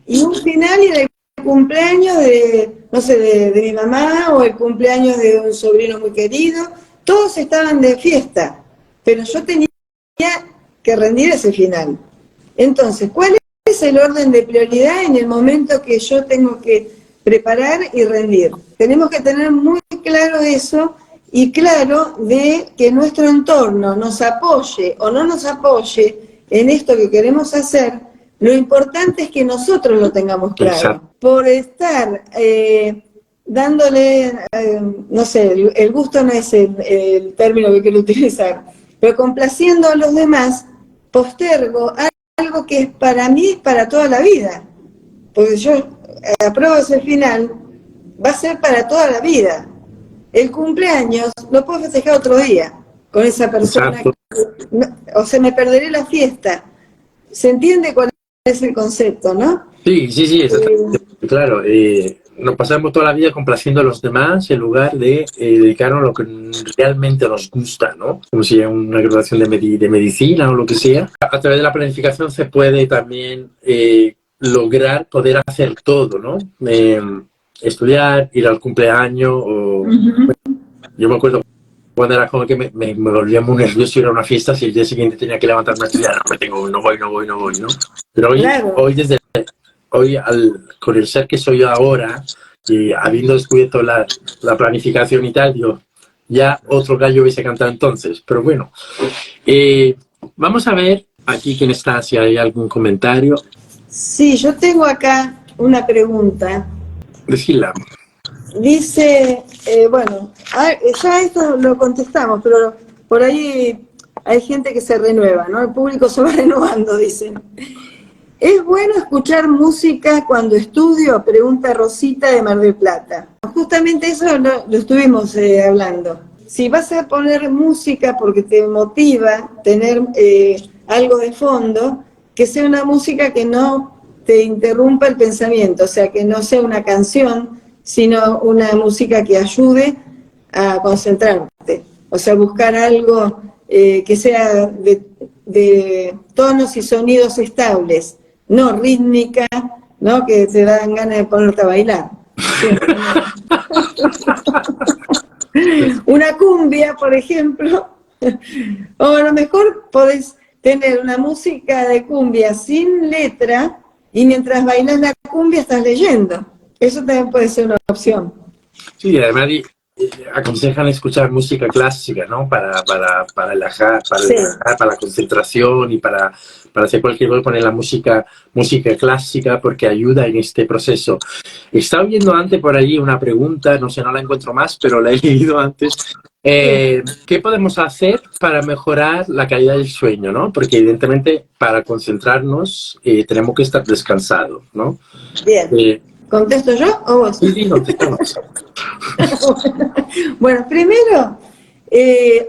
y un final era el cumpleaños no sé, de mi mamá, o el cumpleaños de un sobrino muy querido. Todos estaban de fiesta, pero yo tenía que rendir ese final. Entonces, ¿cuál es el orden de prioridad en el momento que yo tengo que preparar y rendir? Tenemos que tener muy claro eso, y claro de que nuestro entorno nos apoye o no nos apoye en esto que queremos hacer. Lo importante es que nosotros lo tengamos claro. Exacto. Por estar dándole, no sé, el gusto no es el término que quiero utilizar, pero complaciendo a los demás, postergo algo que es para mí, es para toda la vida. Porque yo apruebo ese final, va a ser para toda la vida. El cumpleaños lo puedo festejar otro día con esa persona. O sea, me perderé la fiesta. ¿Se entiende cuál es el concepto, no? Sí, exactamente. Claro, nos pasamos toda la vida complaciendo a los demás en lugar de dedicarnos a lo que realmente nos gusta, ¿no? Como si es una graduación de medicina o lo que sea. A través de la planificación se puede también lograr poder hacer todo, ¿no? Estudiar, ir al cumpleaños, o... Yo me acuerdo cuando era joven que me volvía muy nervioso ir a una fiesta si el día siguiente tenía que levantarme a estudiar. No voy, ¿no? Pero hoy con el ser que soy yo ahora, y habiendo descubierto la planificación y tal, digo, ya otro gallo hubiese cantado entonces. Pero bueno, vamos a ver aquí quién está, si hay algún comentario. Sí, yo tengo acá una pregunta. Decirla. Dice, bueno, ya esto lo contestamos, pero por ahí hay gente que se renueva, ¿no? El público se va renovando, dicen. ¿Es bueno escuchar música cuando estudio? Pregunta Rosita de Mar del Plata. Justamente eso lo estuvimos hablando. Si vas a poner música porque te motiva tener algo de fondo, que sea una música que no te interrumpa el pensamiento, o sea, que no sea una canción, sino una música que ayude a concentrarte. O sea, buscar algo que sea de tonos y sonidos estables, no rítmica, ¿no? Que te dan ganas de ponerte a bailar. Sí. Una cumbia, por ejemplo, o a lo mejor podés tener una música de cumbia sin letra y mientras bailas la cumbia estás leyendo. Eso también puede ser una opción. Sí, además aconsejan escuchar música clásica, ¿no? Para relajar, Sí. para la concentración y para hacer cualquier cosa, poner la música clásica porque ayuda en este proceso. Estaba viendo antes por ahí una pregunta, no sé, no la encuentro más, pero la he leído antes. ¿Qué podemos hacer para mejorar la calidad del sueño, ¿no? Porque evidentemente para concentrarnos tenemos que estar descansados, ¿no? Bien. ¿Contesto yo o vos? Sí, contestamos. Bueno, primero,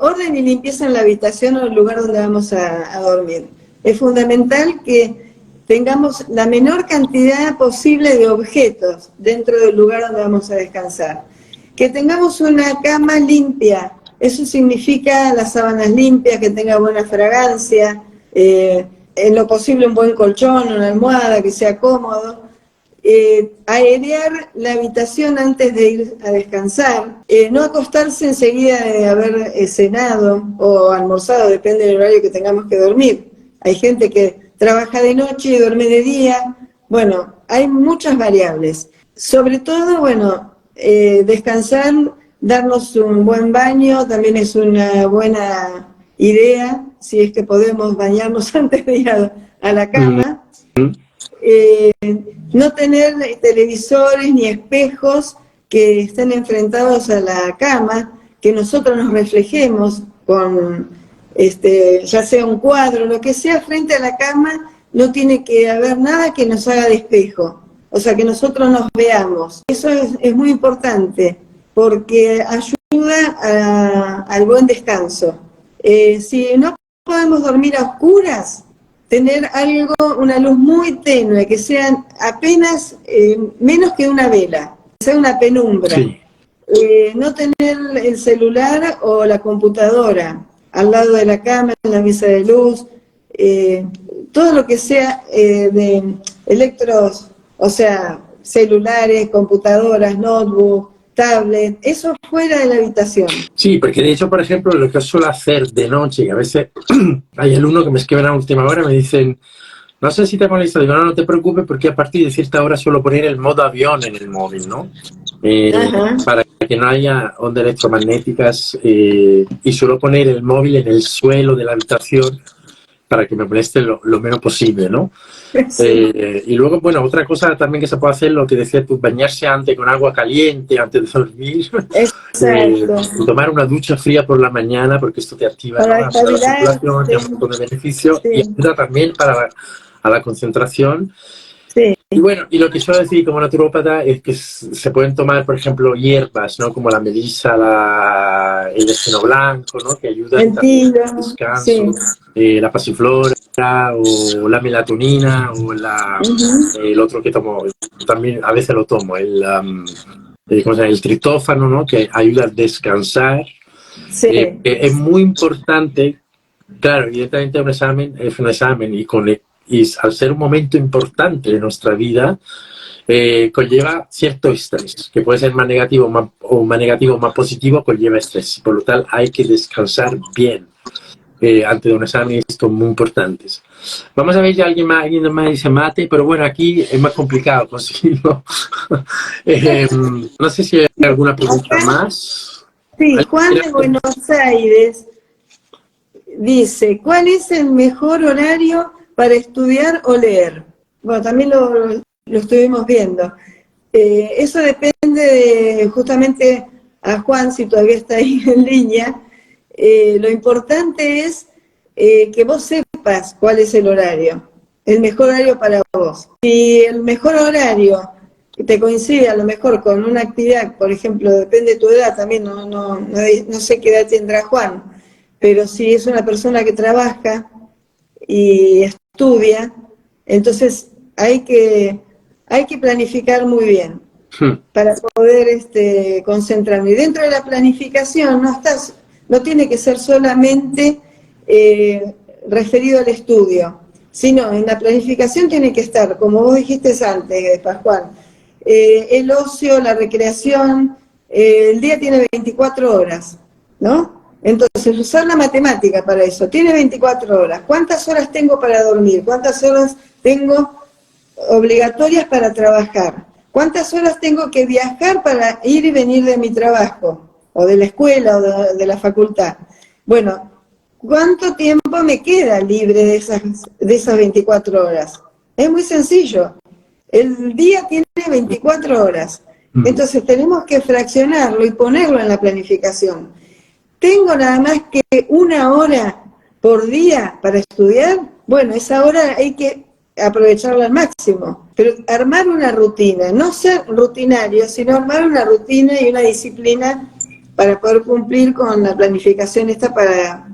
orden y limpieza en la habitación o el lugar donde vamos a dormir. Es fundamental que tengamos la menor cantidad posible de objetos dentro del lugar donde vamos a descansar. Que tengamos una cama limpia, eso significa las sábanas limpias, que tenga buena fragancia, en lo posible un buen colchón, una almohada que sea cómodo. Airear la habitación antes de ir a descansar, no acostarse enseguida de haber cenado o almorzado, depende del horario que tengamos que dormir. Hay gente que trabaja de noche y duerme de día. Bueno, hay muchas variables. Sobre todo, bueno, descansar, darnos un buen baño, también es una buena idea, si es que podemos bañarnos antes de ir a la cama. No tener televisores ni espejos que estén enfrentados a la cama, que nosotros nos reflejemos con, ya sea un cuadro, lo que sea, frente a la cama, no tiene que haber nada que nos haga de espejo, o sea, que nosotros nos veamos. Eso es muy importante, porque ayuda al buen descanso. Si no podemos dormir a oscuras, tener algo, una luz muy tenue, que sean apenas menos que una vela, que sea una penumbra. Sí. No tener el celular o la computadora al lado de la cama, en la mesa de luz, todo lo que sea de electros, o sea, celulares, computadoras, notebook, tablet, eso fuera de la habitación. Sí, porque de hecho, por ejemplo, lo que suelo hacer de noche, que a veces hay alumnos que me escriben a última hora, me dicen, no sé si te molesta, digo, no te preocupes porque a partir de cierta hora suelo poner el modo avión en el móvil, ¿no? Para que no haya ondas electromagnéticas y suelo poner el móvil en el suelo de la habitación para que me moleste lo menos posible, ¿no? Sí. Y luego, bueno, otra cosa también que se puede hacer, lo que decías tú, bañarse antes con agua caliente antes de dormir. Tomar una ducha fría por la mañana, porque esto te activa, ¿no? La circulación, tiene un montón de beneficios y ayuda también a la concentración. Sí. Y bueno, y lo que suelo decir como naturópata es que se pueden tomar, por ejemplo, hierbas, ¿no? Como la melisa, el esteno blanco, ¿no? Que ayudan también al descanso, la pasiflora o la melatonina o el otro que tomo, también a veces lo tomo, el triptófano, ¿no? Que ayuda a descansar. Sí. Es muy importante, claro, evidentemente es un examen y al ser un momento importante de nuestra vida, conlleva cierto estrés, que puede ser más negativo o más negativo o más positivo, conlleva estrés. Por lo tal, hay que descansar bien antes de un examen, esto es muy importante. Vamos a ver si alguien más dice mate, pero bueno, aquí es más complicado conseguirlo. No sé si hay alguna pregunta más. Sí, Juan de Buenos Aires dice, ¿cuál es el mejor horario para estudiar o leer? Bueno, también lo estuvimos viendo. Eso depende de justamente a Juan, si todavía está ahí en línea. Lo importante es que vos sepas cuál es el mejor horario para vos. Si el mejor horario te coincide a lo mejor con una actividad, por ejemplo, depende de tu edad también, no sé qué edad tendrá Juan, pero si es una persona que trabaja y estudia, entonces hay que planificar muy bien para poder concentrarme. Y dentro de la planificación no tiene que ser solamente referido al estudio, sino en la planificación tiene que estar, como vos dijiste antes, Pascual, el ocio, la recreación, el día tiene 24 horas, ¿no? Entonces, usar la matemática para eso, tiene 24 horas. ¿Cuántas horas tengo para dormir? ¿Cuántas horas tengo obligatorias para trabajar? ¿Cuántas horas tengo que viajar para ir y venir de mi trabajo? O de la escuela, o de la facultad. Bueno, ¿cuánto tiempo me queda libre de esas 24 horas? Es muy sencillo. El día tiene 24 horas. Entonces tenemos que fraccionarlo y ponerlo en la planificación. ¿Tengo nada más que 1 hora por día para estudiar? Bueno, esa hora hay que aprovecharla al máximo. Pero armar una rutina, no ser rutinario, sino armar una rutina y una disciplina para poder cumplir con la planificación esta para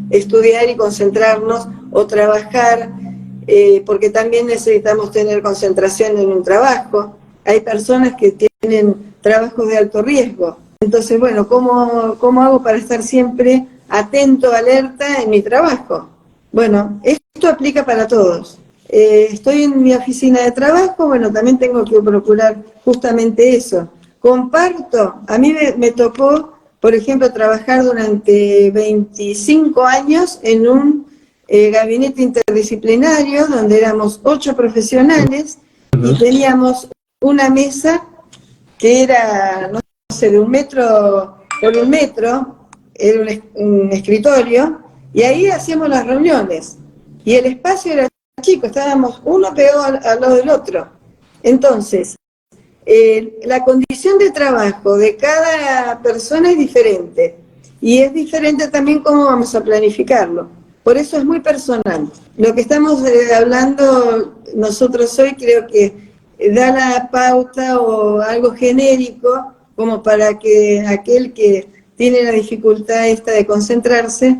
estudiar y concentrarnos o trabajar, porque también necesitamos tener concentración en un trabajo. Hay personas que tienen trabajos de alto riesgo. Entonces, bueno, ¿cómo hago para estar siempre atento, alerta en mi trabajo? Bueno, esto aplica para todos. Estoy en mi oficina de trabajo, bueno, también tengo que procurar justamente eso. Comparto, a mí me tocó, por ejemplo, trabajar durante 25 años en un gabinete interdisciplinario donde éramos 8 profesionales y teníamos una mesa que era, no sé, de 1 metro por 1 metro, era un escritorio, y ahí hacíamos las reuniones. Y el espacio era chico, estábamos uno pegado al lado del otro. Entonces, la condición de trabajo de cada persona es diferente, y es diferente también cómo vamos a planificarlo. Por eso es muy personal. Lo que estamos hablando nosotros hoy creo que da la pauta o algo genérico como para que aquel que tiene la dificultad esta de concentrarse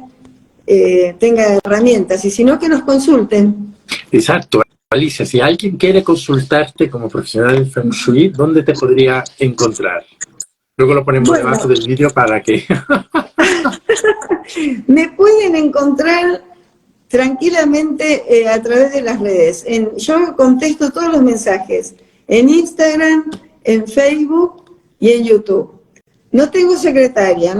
tenga herramientas, y si no, que nos consulten. Exacto. Alicia, si alguien quiere consultarte como profesional de Feng Shui, ¿dónde te podría encontrar? Luego lo ponemos debajo del vídeo para que... Me pueden encontrar tranquilamente a través de las redes. Yo contesto todos los mensajes en Instagram, en Facebook y en YouTube. No tengo secretario,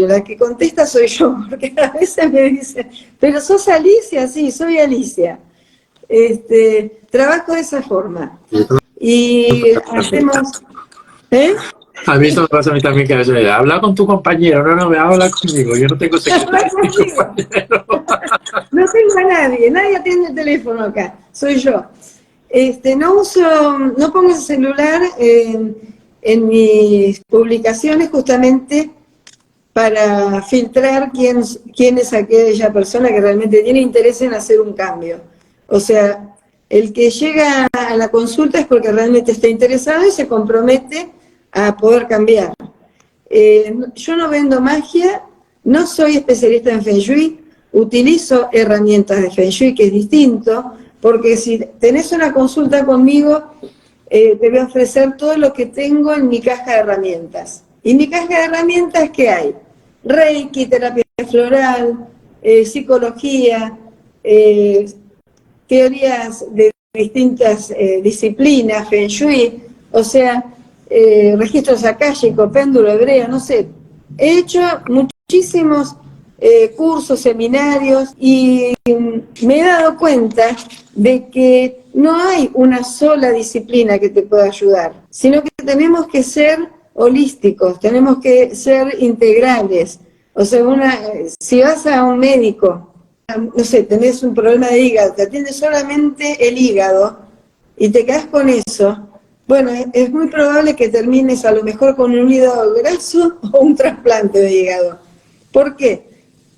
la que contesta soy yo, porque a veces me dicen, pero sos Alicia, sí, soy Alicia. Trabajo de esa forma. Y hacemos... A mí eso me pasa a mí también, que a veces me da, habla con tu compañero, no, me habla conmigo, yo no tengo secretario ni compañero. No tengo a nadie atiende el teléfono acá, soy yo. No pongo el celular en mis publicaciones justamente para filtrar quién es aquella persona que realmente tiene interés en hacer un cambio. O sea, el que llega a la consulta es porque realmente está interesado y se compromete a poder cambiar. Yo no vendo magia, no soy especialista en Feng Shui, utilizo herramientas de Feng Shui, que es distinto, porque si tenés una consulta conmigo, te voy a ofrecer todo lo que tengo en mi caja de herramientas. Y en mi caja de herramientas, ¿qué hay? Reiki, terapia floral, psicología, teorías de distintas disciplinas, Feng Shui, o sea, registros akáshicos, péndulo hebreo, no sé. He hecho muchísimos cursos, seminarios, y me he dado cuenta de que no hay una sola disciplina que te pueda ayudar, sino que tenemos que ser holísticos, tenemos que ser integrales. O sea, si vas a un médico, no sé, tenés un problema de hígado, te atiende solamente el hígado y te quedás con eso, bueno, es muy probable que termines a lo mejor con un hígado graso o un trasplante de hígado. ¿Por qué?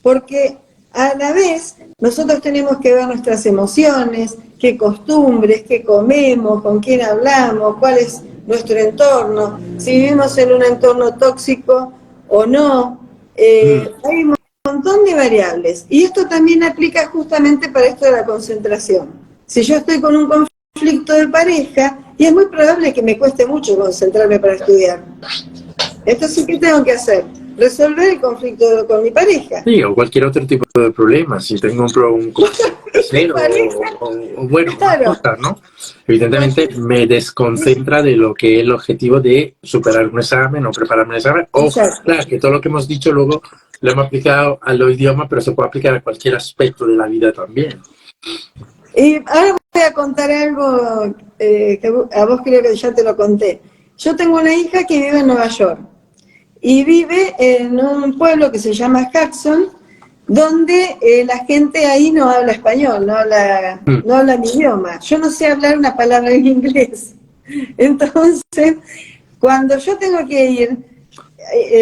Porque A la vez, nosotros tenemos que ver nuestras emociones, qué costumbres, qué comemos, con quién hablamos, cuál es nuestro entorno, si vivimos en un entorno tóxico o no. Hay un montón de variables. Y esto también aplica justamente para esto de la concentración. Si yo estoy con un conflicto de pareja, y es muy probable que me cueste mucho concentrarme para estudiar. Entonces, ¿qué tengo que hacer? Resolver el conflicto con mi pareja. Sí, o cualquier otro tipo de problema. Si tengo un cero o bueno, claro, más cosas, ¿no? Evidentemente me desconcentra de lo que es el objetivo de superar un examen o prepararme un examen. O, claro, que todo lo que hemos dicho luego lo hemos aplicado a los idiomas, pero se puede aplicar a cualquier aspecto de la vida también. Y ahora voy a contar algo que a vos creo que ya te lo conté. Yo tengo una hija que vive en Nueva York y vive en un pueblo que se llama Jackson, donde la gente ahí no habla español, no habla mi idioma. Yo no sé hablar una palabra en inglés. Entonces, cuando yo tengo que ir,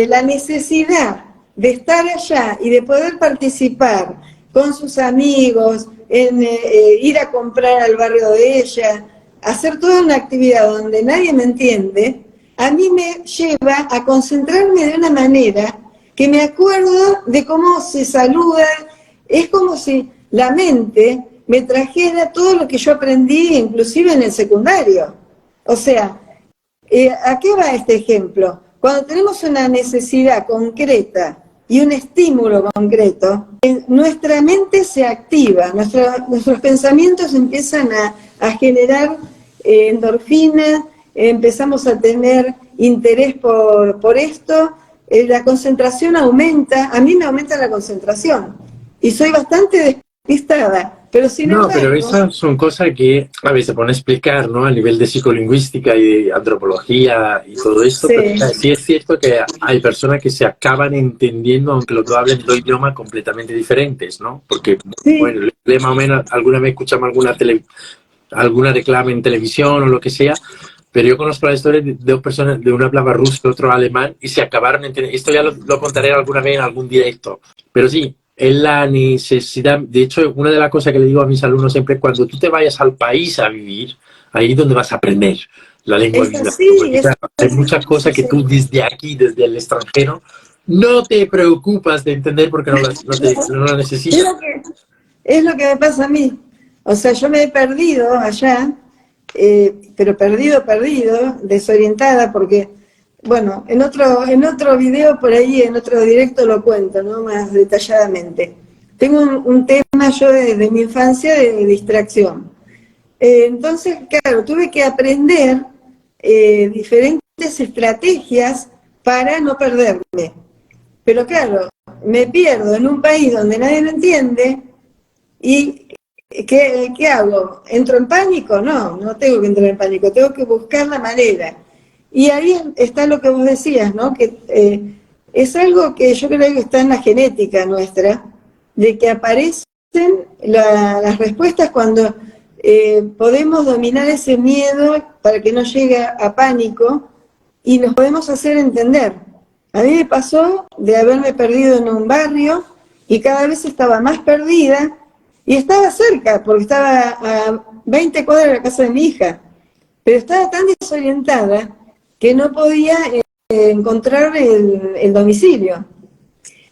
la necesidad de estar allá y de poder participar con sus amigos, en ir a comprar al barrio de ella, hacer toda una actividad donde nadie me entiende, a mí me lleva a concentrarme de una manera que me acuerdo de cómo se saluda, es como si la mente me trajera todo lo que yo aprendí, inclusive en el secundario. O sea, ¿a qué va este ejemplo? Cuando tenemos una necesidad concreta y un estímulo concreto, nuestra mente se activa, nuestros pensamientos empiezan a generar endorfina, empezamos a tener interés por esto, la concentración aumenta, a mí me aumenta la concentración y soy bastante despistada. Pero sin embargo, pero esas son cosas que a veces se pone a explicar, ¿no? A nivel de psicolingüística y de antropología y todo esto. Sí. Pero sí es cierto que hay personas que se acaban entendiendo aunque los dos hablen dos idiomas completamente diferentes, ¿no? Porque, bueno, más o menos alguna vez escuchamos alguna reclama en televisión o lo que sea, pero yo conozco la historia de dos personas, de una hablaba ruso, otro alemán, y se acabaron entendiendo. Esto ya lo contaré alguna vez en algún directo. Pero sí, es la necesidad. De hecho, una de las cosas que le digo a mis alumnos siempre es cuando tú te vayas al país a vivir, ahí es donde vas a aprender la lengua viva. Porque claro, hay muchas cosas que tú desde aquí, desde el extranjero, no te preocupas de entender porque no las necesitas. Es lo que me pasa a mí. O sea, yo me he perdido allá, pero perdido, desorientada, porque, bueno, en otro video por ahí, en otro directo lo cuento, ¿no? Más detalladamente. Tengo un tema yo desde mi infancia de distracción. Entonces, claro, tuve que aprender diferentes estrategias para no perderme. Pero claro, me pierdo en un país donde nadie me entiende y ¿qué hago? ¿Entro en pánico? No tengo que entrar en pánico, tengo que buscar la manera. Y ahí está lo que vos decías, ¿no? Que es algo que yo creo que está en la genética nuestra, de que aparecen las respuestas cuando podemos dominar ese miedo para que no llegue a pánico y nos podemos hacer entender. A mí me pasó de haberme perdido en un barrio y cada vez estaba más perdida y estaba cerca, porque estaba a 20 cuadras de la casa de mi hija, pero estaba tan desorientada que no podía encontrar el domicilio.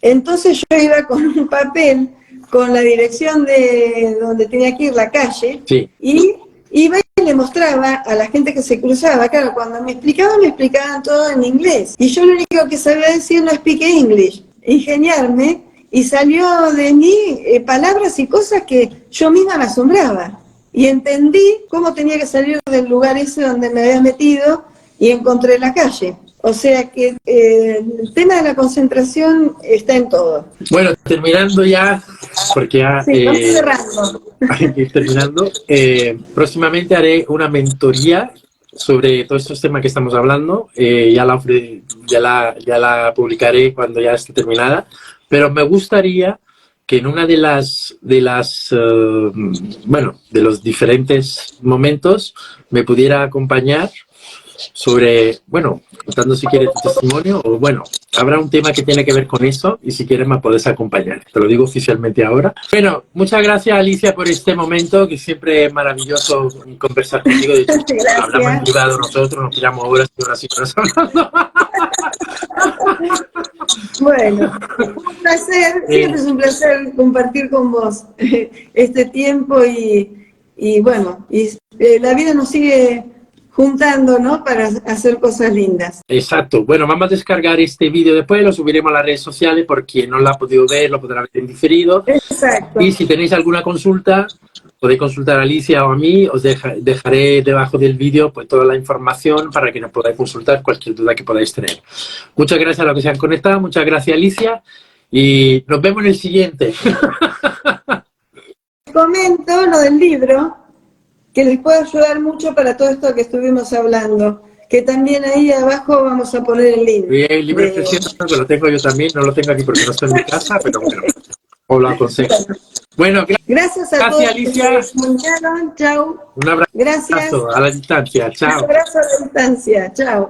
Entonces yo iba con un papel con la dirección de donde tenía que ir, la calle, y iba y le mostraba a la gente que se cruzaba. Claro, cuando me explicaban todo en inglés. Y yo lo único que sabía decir no speak English, ingeniarme, y salió de mí palabras y cosas que yo misma me asombraba. Y entendí cómo tenía que salir del lugar ese donde me había metido y encontré la calle. O sea que el tema de la concentración está en todo. Bueno, terminando ya, porque ya vamos cerrando. hay que ir terminando. Próximamente haré una mentoría sobre todos estos temas que estamos hablando. Ya la publicaré cuando ya esté terminada. Pero me gustaría que en una de los diferentes momentos me pudiera acompañar sobre, bueno, contando si quieres tu testimonio, o bueno, habrá un tema que tiene que ver con eso y si quieres me puedes acompañar. Te lo digo oficialmente ahora. Bueno, muchas gracias Alicia por este momento, que siempre es maravilloso conversar contigo. De hecho, hablamos en privado nosotros, nos tiramos horas y horas y horas hablando. Bueno, un placer, siempre es un placer compartir con vos este tiempo y bueno, la vida nos sigue juntando, ¿no? Para hacer cosas lindas. Exacto. Bueno, vamos a descargar este vídeo después, lo subiremos a las redes sociales por quien no lo ha podido ver, lo podrá ver en diferido. Exacto. Y si tenéis alguna consulta, podéis consultar a Alicia o a mí, os dejaré debajo del vídeo pues toda la información para que nos podáis consultar cualquier duda que podáis tener. Muchas gracias a los que se han conectado, muchas gracias Alicia y nos vemos en el siguiente. Comento lo del libro, que les puede ayudar mucho para todo esto que estuvimos hablando, que también ahí abajo vamos a poner el link. Bien, el libro es precioso, que lo tengo yo también, no lo tengo aquí porque no estoy en mi casa, pero bueno, os lo aconsejo. Bueno, gracias a todos Alicia. Que se comunicaron. Chao. Un abrazo gracias. A la distancia. Chao. Un abrazo a la distancia. Chao.